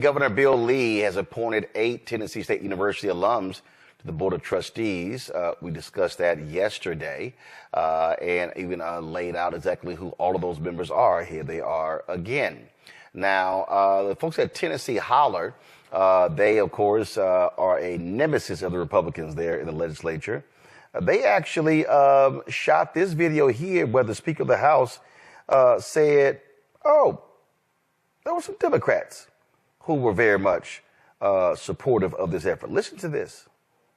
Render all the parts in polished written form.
Governor Bill Lee has appointed 8 Tennessee State University alums to the Board of Trustees. We discussed that yesterday and even laid out exactly who all of those members are. Here they are again. Now, the folks at Tennessee Holler, they, of course, are a nemesis of the Republicans there in the legislature. They actually shot this video here where the Speaker of the House said, oh, there were some Democrats who were very much supportive of this effort. Listen to this.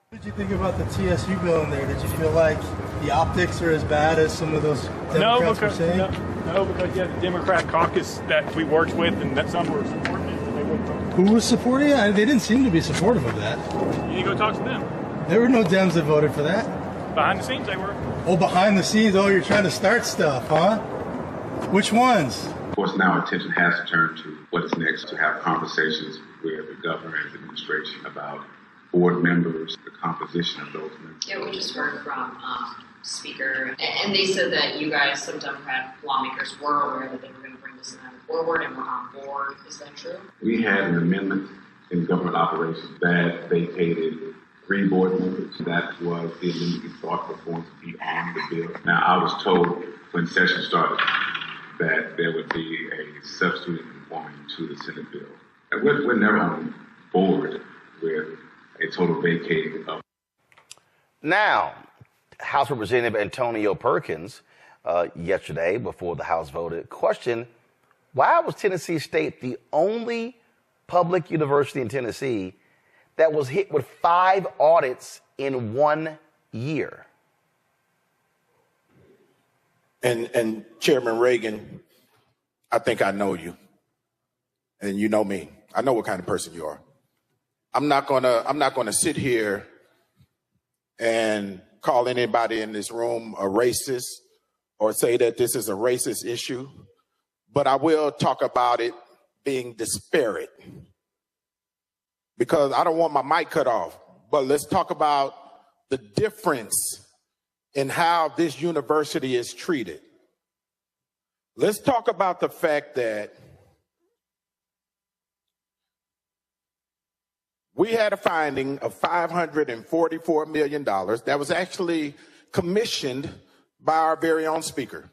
What did you think about the TSU bill in there? Did you feel like the optics are as bad as some of those Democrats were saying? No, because you had the Democrat caucus that we worked with and that some were supporting it. And they wouldn't vote. Who was supporting it? They didn't seem to be supportive of that. You need to go talk to them. There were no Dems that voted for that. Behind the scenes, they were. Oh, behind the scenes? Oh, you're trying to start stuff, huh? Which ones? Of course, now our attention has to turn to what is next, to have conversations with the governor and the administration about board members, the composition of those members. Yeah, we just heard from Speaker, and they said that you guys, some Democrat lawmakers, were aware that they were going to bring this matter forward and were on board. Is that true? We had an amendment in government operations that vacated 3 board members. That was the amendment we thought was going to be on the bill. Now, I was told when session started that there would be a substitute conforming to the Senate bill. And we're never on board with a total vacating of. Now, House Representative Antonio Perkins, yesterday, before the House voted, questioned why was Tennessee State the only public university in Tennessee that was hit with 5 audits in 1 year. And Chairman Reagan, I think I know you, and you know me. I know what kind of person you are. I'm not gonna sit here and call anybody in this room a racist or say that this is a racist issue, but I will talk about it being disparate, because I don't want my mic cut off. But let's talk about the difference in how this university is treated. Let's talk about the fact that we had a finding of $544 million that was actually commissioned by our very own speaker.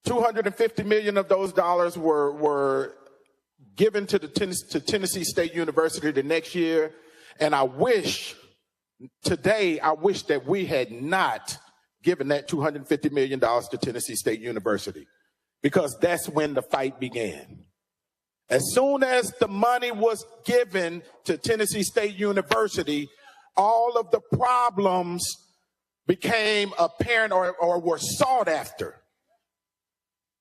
$250 million of those dollars were given to Tennessee State University the next year, and I wish that we had not given that $250 million to Tennessee State University, because that's when the fight began. As soon as the money was given to Tennessee State University, all of the problems became apparent or were sought after.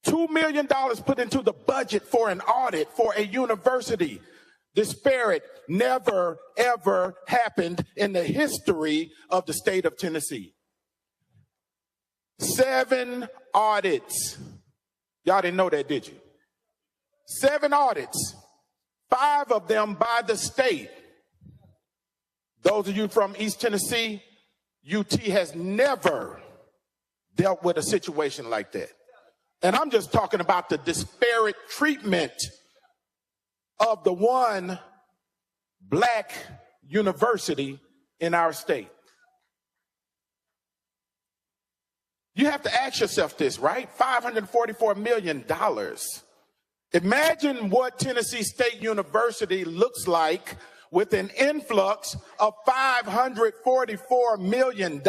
$2 million put into the budget for an audit for a university. Disparate never, ever happened in the history of the state of Tennessee. 7 audits. Y'all didn't know that, did you? 7 audits, 5 of them by the state. Those of you from East Tennessee, UT has never dealt with a situation like that. And I'm just talking about the disparate treatment of the one black university in our state. You have to ask yourself this, right? $544 million. Imagine what Tennessee State University looks like with an influx of $544 million.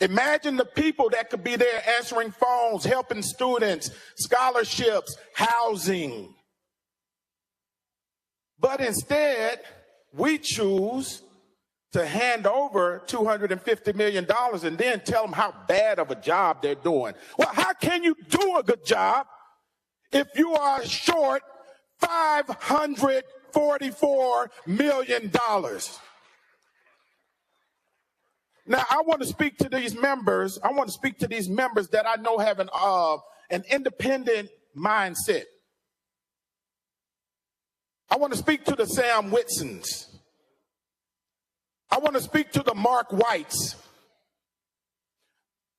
Imagine the people that could be there answering phones, helping students, scholarships, housing. But instead, we choose to hand over $250 million and then tell them how bad of a job they're doing. Well, how can you do a good job if you are short $544 million? Now, I want to speak to these members. I want to speak to these members that I know have an independent mindset. I want to speak to the Sam Whitsons. I want to speak to the Mark Whites,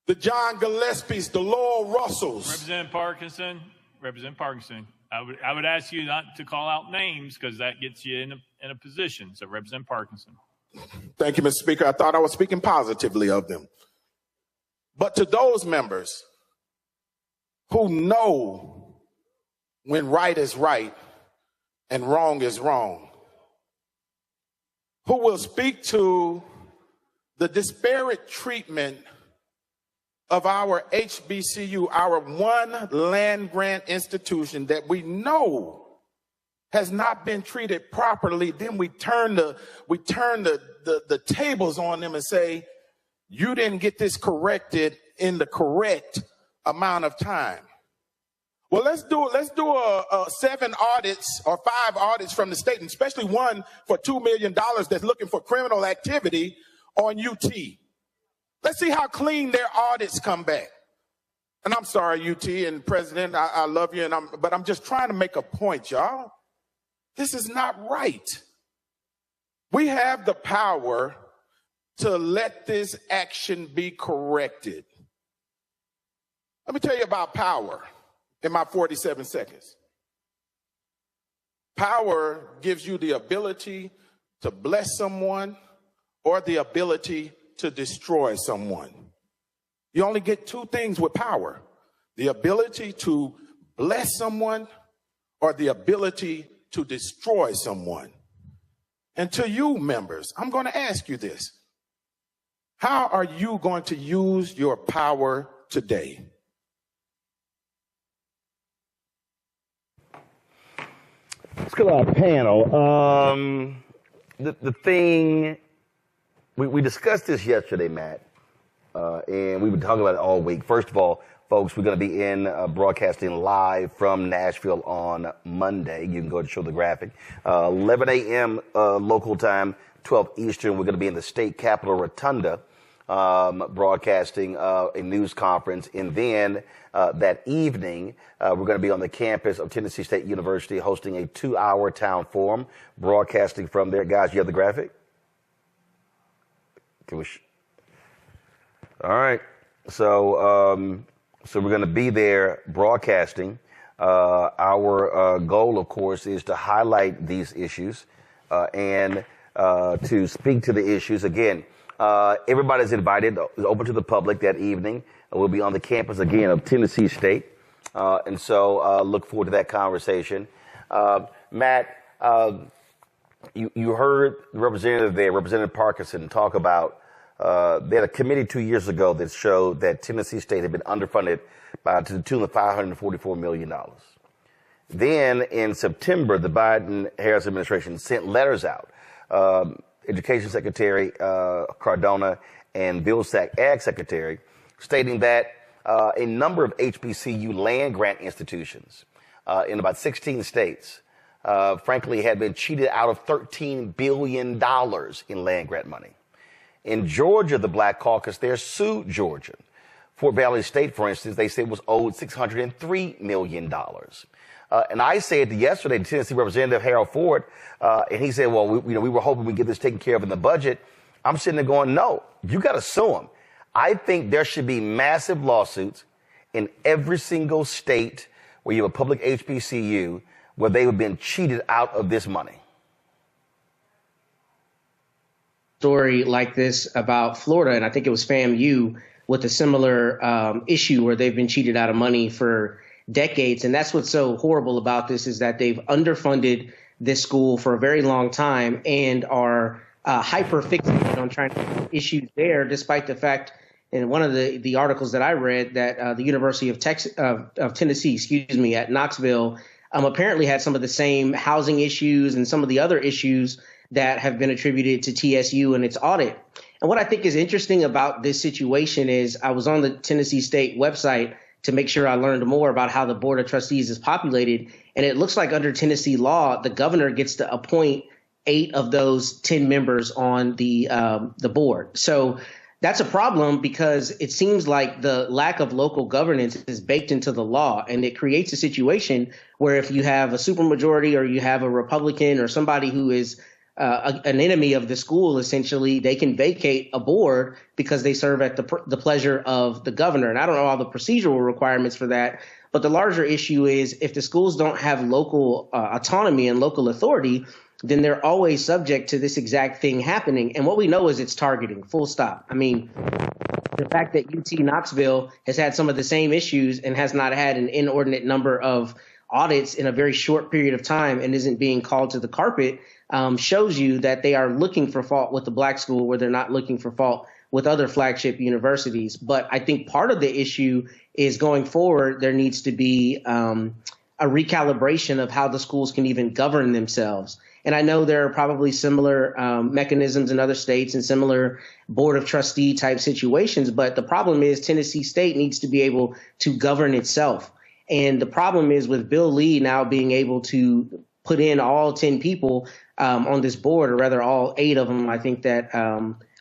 the John Gillespies, the Lowell Russells. Representative Parkinson, Representative Parkinson, I would ask you not to call out names because that gets you in a position. So Representative Parkinson. Thank you, Mr. Speaker. I thought I was speaking positively of them. But to those members who know when right is right and wrong is wrong, who will speak to the disparate treatment of our HBCU, our one land grant institution that we know has not been treated properly, then we turn the tables on them and say, you didn't get this corrected in the correct amount of time. Well, let's do 7 audits or 5 audits from the state, and especially one for $2 million that's looking for criminal activity on UT. Let's see how clean their audits come back. And I'm sorry, UT and President, I love you, but I'm just trying to make a point, y'all. This is not right. We have the power to let this action be corrected. Let me tell you about power in my 47 seconds. Power gives you the ability to bless someone or the ability to destroy someone. You only get 2 things with power: the ability to bless someone or the ability to destroy someone. And to you members, I'm going to ask you this. How are you going to use your power today? Let's go to our panel. The thing, we discussed this yesterday, Matt, and we've been talking about it all week. First of all, folks, we're going to be in broadcasting live from Nashville on Monday. You can go to show the graphic. 11 a.m. Local time, 12 Eastern. We're going to be in the state capitol rotunda broadcasting a news conference. And then that evening, we're going to be on the campus of Tennessee State University hosting a 2-hour town forum, broadcasting from there. Guys, you have the graphic? All right. So we're going to be there broadcasting. Our goal, of course, is to highlight these issues and to speak to the issues. Again, everybody's invited. It's open to the public that evening. We'll be on the campus again of Tennessee State. And so look forward to that conversation. Matt, you heard the representative there, Representative Parkinson, talk about they had a committee 2 years ago that showed that Tennessee State had been underfunded to the tune of $544 million. Then in September, the Biden-Harris administration sent letters out. Education Secretary Cardona and Vilsack, Ag Secretary, stating that a number of HBCU land grant institutions in about 16 states, frankly, had been cheated out of $13 billion in land grant money. In Georgia, the Black Caucus there sued Georgia. Fort Valley State, for instance, they said was owed $603 million. And I said yesterday to Tennessee Representative Harold Ford, and he said, well, we were hoping we'd get this taken care of in the budget. I'm sitting there going, no, you got to sue them. I think there should be massive lawsuits in every single state where you have a public HBCU where they have been cheated out of this money. Story like this about Florida, and I think it was FAMU with a similar issue where they've been cheated out of money for decades. And that's what's so horrible about this, is that they've underfunded this school for a very long time and are hyper fixated on trying to get issues there, despite the fact in one of the articles that I read that the University of Tennessee, at Knoxville, apparently had some of the same housing issues and some of the other issues that have been attributed to TSU and its audit. And what I think is interesting about this situation is I was on the Tennessee State website to make sure I learned more about how the Board of Trustees is populated. And it looks like under Tennessee law, the governor gets to appoint 8 of those 10 members on the board. So that's a problem, because it seems like the lack of local governance is baked into the law, and it creates a situation where if you have a supermajority or you have a Republican or somebody who is an enemy of the school, essentially, they can vacate a board because they serve at the pleasure of the governor. And I don't know all the procedural requirements for that, But the larger issue is if the schools don't have local autonomy and local authority, then they're always subject to this exact thing happening. And what we know is it's targeting, full stop. I mean, the fact that UT Knoxville has had some of the same issues and has not had an inordinate number of audits in a very short period of time and isn't being called to the carpet shows you that they are looking for fault with the black school where they're not looking for fault with other flagship universities. But I think part of the issue is going forward, there needs to be a recalibration of how the schools can even govern themselves. And I know there are probably similar mechanisms in other states and similar board of trustee type situations. But the problem is Tennessee State needs to be able to govern itself. And the problem is with Bill Lee now being able to put in all 10 people on this board, or rather all 8 of them, I think that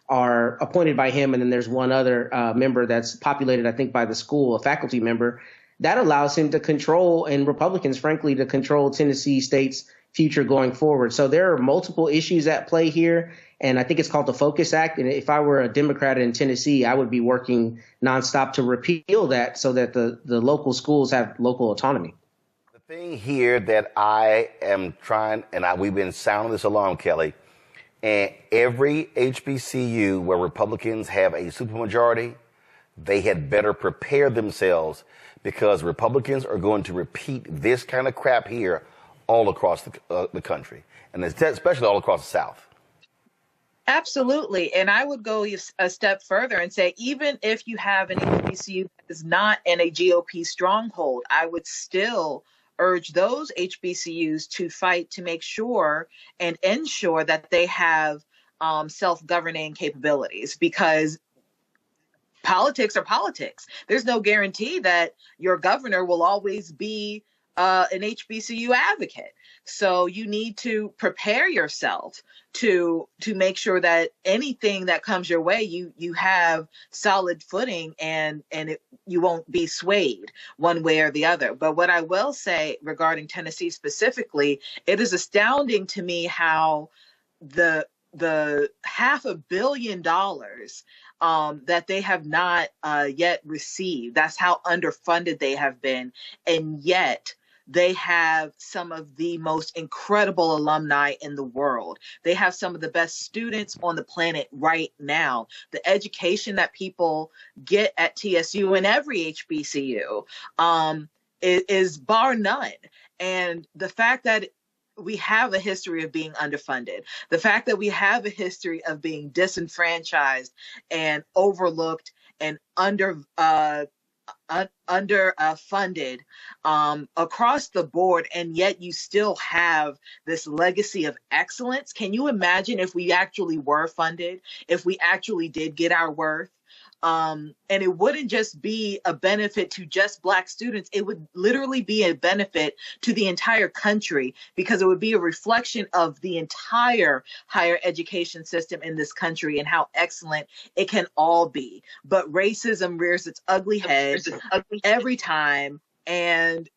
are appointed by him. And then there's one other member that's populated, I think, by the school, a faculty member. That allows him to control, and Republicans, frankly, to control Tennessee State's future going forward. So there are multiple issues at play here. And I think it's called the Focus Act. And if I were a Democrat in Tennessee, I would be working nonstop to repeal that so that the local schools have local autonomy. The thing here that I am trying, and we've been sounding this alarm, Kelly, and every HBCU where Republicans have a supermajority, they had better prepare themselves because Republicans are going to repeat this kind of crap here all across the country, and especially all across the South. Absolutely. And I would go a step further and say, even if you have an HBCU that is not in a GOP stronghold, I would still urge those HBCUs to fight to make sure and ensure that they have self-governing capabilities, because politics are politics. There's no guarantee that your governor will always be an HBCU advocate. So you need to prepare yourself to make sure that anything that comes your way, you have solid footing and you won't be swayed one way or the other. But what I will say regarding Tennessee specifically, it is astounding to me how the $500 million that they have not yet received. That's how underfunded they have been. And yet they have some of the most incredible alumni in the world. They have some of the best students on the planet right now. The education that people get at TSU and every HBCU is bar none. And the fact that we have a history of being underfunded, the fact that we have a history of being disenfranchised and overlooked and underfunded across the board, and yet you still have this legacy of excellence. Can you imagine if we actually were funded, if we actually did get our worth? And it wouldn't just be a benefit to just Black students. It would literally be a benefit to the entire country, because it would be a reflection of the entire higher education system in this country and how excellent it can all be. But racism rears its ugly head every time. And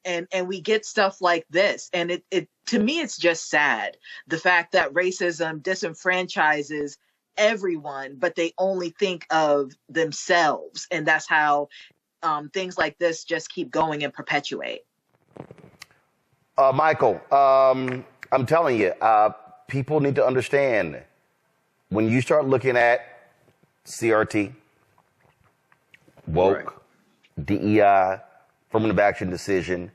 we get stuff like this. And it to me, it's just sad. The fact that racism disenfranchises everyone, but they only think of themselves. And that's how things like this just keep going and perpetuate. Michael, I'm telling you, people need to understand when you start looking at CRT, woke, DEI, affirmative action decision.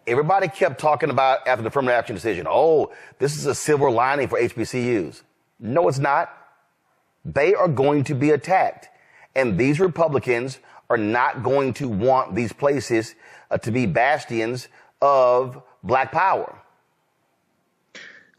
Everybody kept talking about after the affirmative action decision, oh, this is a silver lining for HBCUs. No, it's not. They are going to be attacked. And these Republicans are not going to want these places to be bastions of Black power.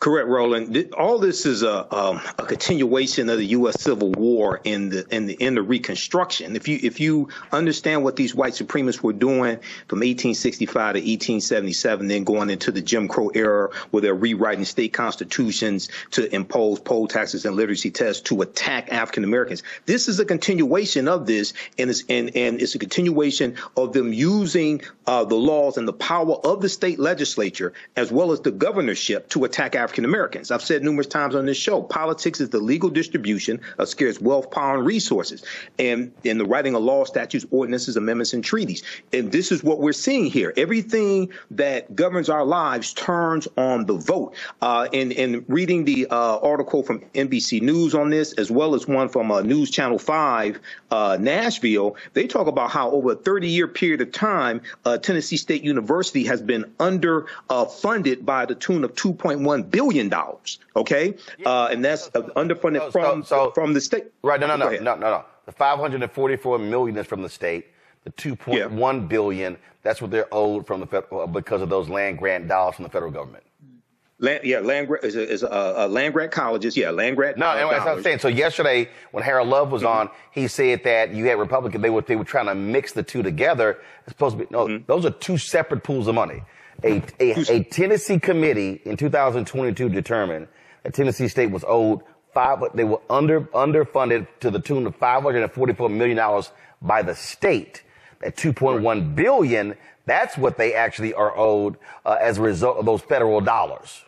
Correct, Roland. All this is a continuation of the U.S. Civil War in the Reconstruction. If you understand what these white supremacists were doing from 1865 to 1877, then going into the Jim Crow era, where they're rewriting state constitutions to impose poll taxes and literacy tests to attack African Americans, this is a continuation of this, and it's a continuation of them using the laws and the power of the state legislature as well as the governorship to attack African African Americans. I've said numerous times on this show, politics is the legal distribution of scarce wealth, power, and resources, and in the writing of laws, statutes, ordinances, amendments, and treaties. And this is what we're seeing here. Everything that governs our lives turns on the vote. In reading the article from NBC News on this, as well as one from News Channel 5, Nashville, they talk about how over a 30-year period of time, Tennessee State University has been underfunded by the tune of $2.1 billion. Okay? And that's underfunded from the state. Right. No. The $544 million is from the state. The $2.1 billion, that's what they're owed from the federal, because of those land grant dollars from the federal government. Land grant colleges. Yeah, land grant. No, that's what I'm saying. So yesterday, when Harold Love was on, he said that you had Republicans. They were trying to mix the two together. It's supposed to be those are two separate pools of money. A Tennessee committee in 2022 determined that Tennessee State was owed they were underfunded to the tune of $544 million by the state. That $2.1 billion, that's what they actually are owed as a result of those federal dollars.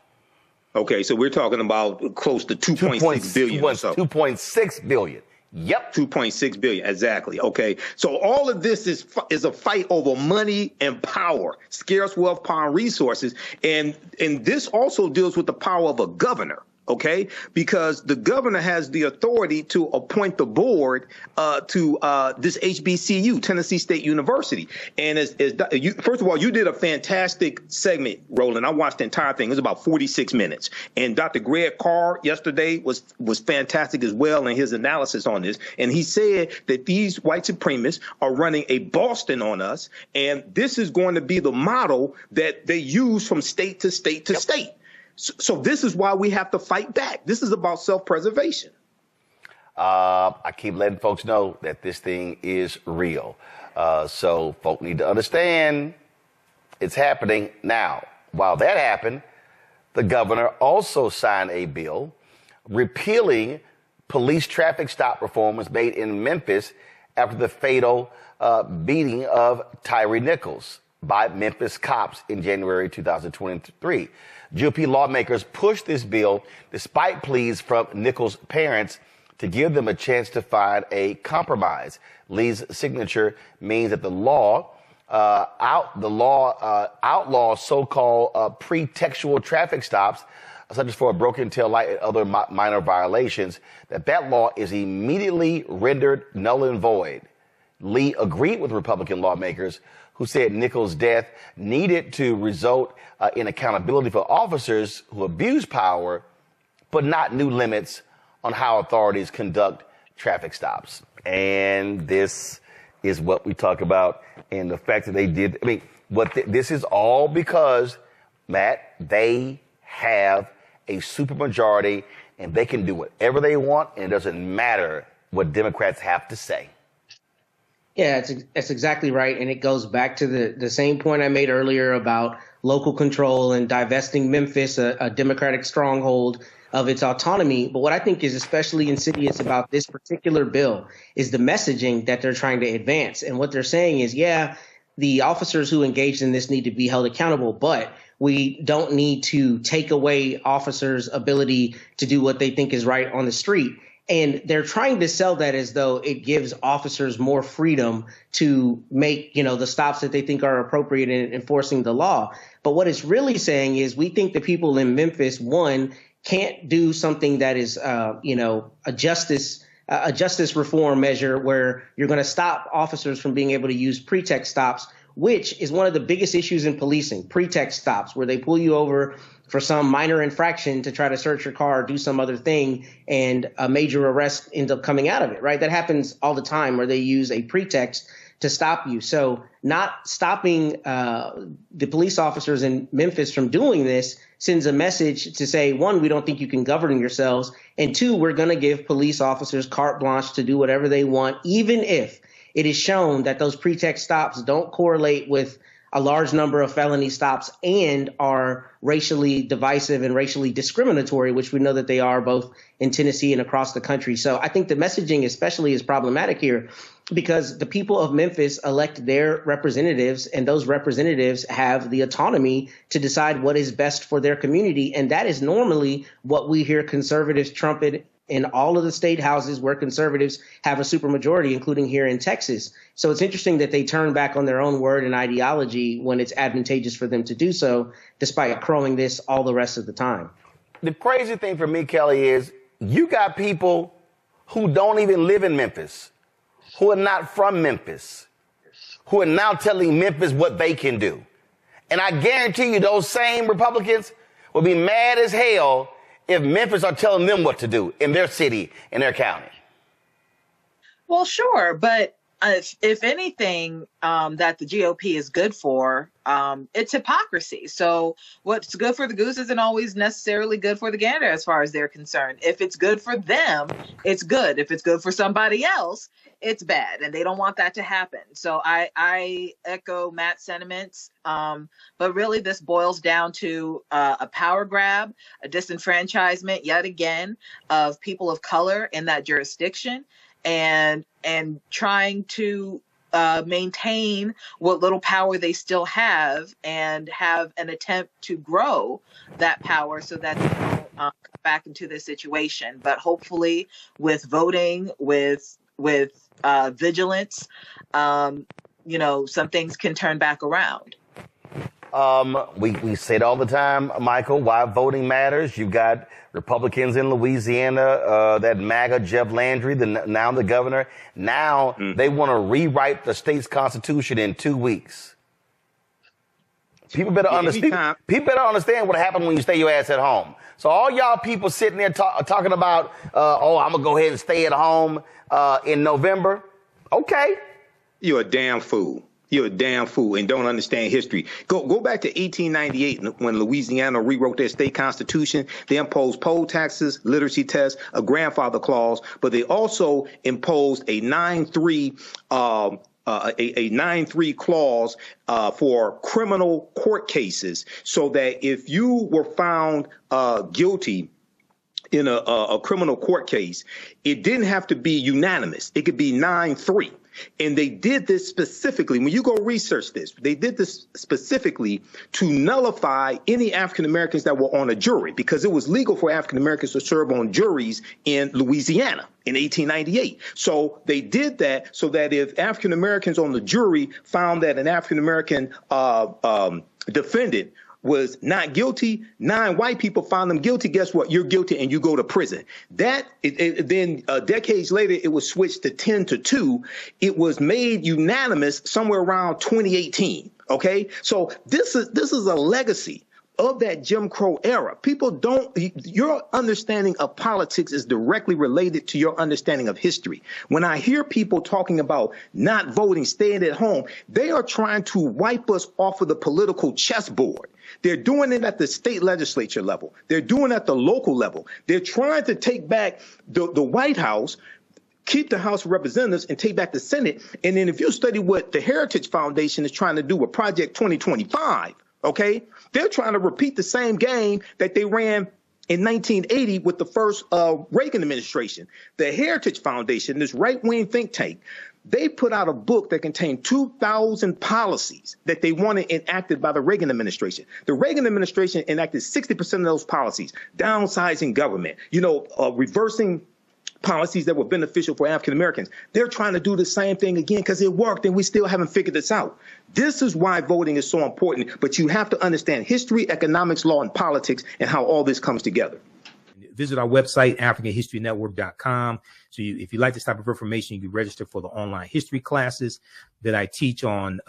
Okay, so we're talking about close to $2.6 billion or so. $2.6 billion. Yep. $2.6 billion. Exactly. Okay. So all of this is a fight over money and power, scarce wealth, power, and resources. And this also deals with the power of a governor. Okay, because the governor has the authority to appoint the board to this HBCU, Tennessee State University. And first of all, you did a fantastic segment, Roland. I watched the entire thing. It was about 46 minutes. And Dr. Greg Carr yesterday was fantastic as well in his analysis on this. And he said that these white supremacists are running a Boston on us. And this is going to be the model that they use from state to state to state. So this is why we have to fight back. This is about self-preservation. I keep letting folks know that this thing is real. So folk need to understand it's happening now. While that happened, the governor also signed a bill repealing police traffic stop reforms made in Memphis after the fatal beating of Tyree Nichols by Memphis cops in January 2023. GOP lawmakers pushed this bill despite pleas from Nichols' parents to give them a chance to find a compromise. Lee's signature means that the law outlaws so-called pretextual traffic stops, such as for a broken tail light and other minor violations, that law is immediately rendered null and void. Lee agreed with Republican lawmakers who said Nichols' death needed to result in accountability for officers who abuse power, but not new limits on how authorities conduct traffic stops. And this is what we talk about, and the fact that they did. I mean, this is all because, Matt, they have a supermajority, and they can do whatever they want, and it doesn't matter what Democrats have to say. Yeah, that's exactly right. And it goes back to the same point I made earlier about local control and divesting Memphis, a Democratic stronghold, of its autonomy. But what I think is especially insidious about this particular bill is the messaging that they're trying to advance. And what they're saying is, yeah, the officers who engaged in this need to be held accountable, but we don't need to take away officers' ability to do what they think is right on the street. And they're trying to sell that as though it gives officers more freedom to make, the stops that they think are appropriate in enforcing the law. But what it's really saying is we think the people in Memphis, one, can't do something that is, a justice reform measure where you're going to stop officers from being able to use pretext stops, which is one of the biggest issues in policing, pretext stops, where they pull you over for some minor infraction to try to search your car or do some other thing, and a major arrest ends up coming out of it, right? That happens all the time where they use a pretext to stop you. So not stopping the police officers in Memphis from doing this sends a message to say, one, we don't think you can govern yourselves, and two, we're going to give police officers carte blanche to do whatever they want, even if it is shown that those pretext stops don't correlate with a large number of felony stops and are racially divisive and racially discriminatory, which we know that they are both in Tennessee and across the country. So I think the messaging especially is problematic here because the people of Memphis elect their representatives, and those representatives have the autonomy to decide what is best for their community. And that is normally what we hear conservatives trumpet in all of the state houses where conservatives have a supermajority, including here in Texas. So it's interesting that they turn back on their own word and ideology when it's advantageous for them to do so, despite crowing this all the rest of the time. The crazy thing for me, Kelly, is you got people who don't even live in Memphis, who are not from Memphis, who are now telling Memphis what they can do. And I guarantee you those same Republicans will be mad as hell if Memphis are telling them what to do in their city, in their county. Well, sure. But if anything that the GOP is good for, it's hypocrisy. So what's good for the goose isn't always necessarily good for the gander as far as they're concerned. If it's good for them, it's good. If it's good for somebody else, it's bad. And they don't want that to happen. So I echo Matt's sentiments. But really, this boils down to a power grab, a disenfranchisement yet again of people of color in that jurisdiction, and trying to maintain what little power they still have and have an attempt to grow that power so that they don't come back into this situation. But hopefully with voting, with vigilance, some things can turn back around. We say it all the time, Michael, why voting matters. You've got Republicans in Louisiana, that MAGA Jeff Landry, now the governor. Now they want to rewrite the state's constitution in 2 weeks. People better understand what happened when you stay your ass at home. So all y'all people sitting there talking about, I'm going to go ahead and stay at home in November. Okay. You're a damn fool. You're a damn fool and don't understand history. Go back to 1898 when Louisiana rewrote their state constitution. They imposed poll taxes, literacy tests, a grandfather clause, but they also imposed a 9-3 a 9-3 clause for criminal court cases, so that if you were found guilty in a criminal court case, it didn't have to be unanimous. It could be 9-3. And they did this specifically. When you go research this, they did this specifically to nullify any African Americans that were on a jury, because it was legal for African Americans to serve on juries in Louisiana in 1898. So they did that so that if African Americans on the jury found that an African American defendant was not guilty, 9 white people found them guilty. Guess what? You're guilty and you go to prison. Then decades later, it was switched to 10-2. It was made unanimous somewhere around 2018. OK, so this is a legacy of that Jim Crow era. Your understanding of politics is directly related to your understanding of history. When I hear people talking about not voting, staying at home, they are trying to wipe us off of the political chessboard. They're doing it at the state legislature level. They're doing it at the local level. They're trying to take back the White House, keep the House of Representatives, and take back the Senate. And then if you study what the Heritage Foundation is trying to do with Project 2025, okay, they're trying to repeat the same game that they ran in 1980 with the first Reagan administration. The Heritage Foundation, this right-wing think tank, they put out a book that contained 2,000 policies that they wanted enacted by the Reagan administration. The Reagan administration enacted 60% of those policies: downsizing government, reversing policies that were beneficial for African Americans. They're trying to do the same thing again because it worked, and we still haven't figured this out. This is why voting is so important. But you have to understand history, economics, law, and politics, and how all this comes together. Visit our website, AfricanHistoryNetwork.com. So if you like this type of information, you can register for the online history classes that I teach on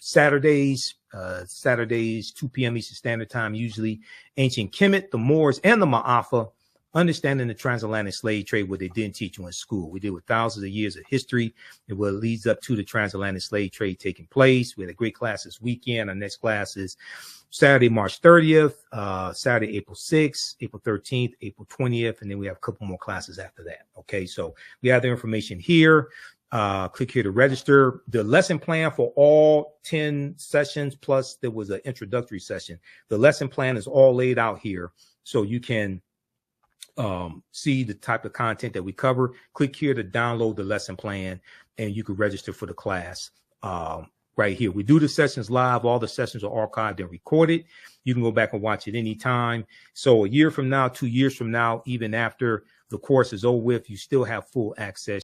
Saturdays, 2 p.m. Eastern Standard Time, usually. Ancient Kemet, the Moors, and the Ma'afa. Understanding the transatlantic slave trade, what they didn't teach you in school. We did with thousands of years of history and what leads up to the transatlantic slave trade taking place. We had a great class this weekend. Our next class is Saturday, March 30th, Saturday, April 6th, April 13th, April 20th, and then we have a couple more classes after that. Okay, so we have the information here. Click here to register. The lesson plan for all 10 sessions, plus there was an introductory session. The lesson plan is all laid out here, so you can see the type of content that we cover, click here to download the lesson plan, and you can register for the class right here. We do the sessions live. All the sessions are archived and recorded. You can go back and watch it anytime. So a year from now, 2 years from now, even after the course is over with, you still have full access.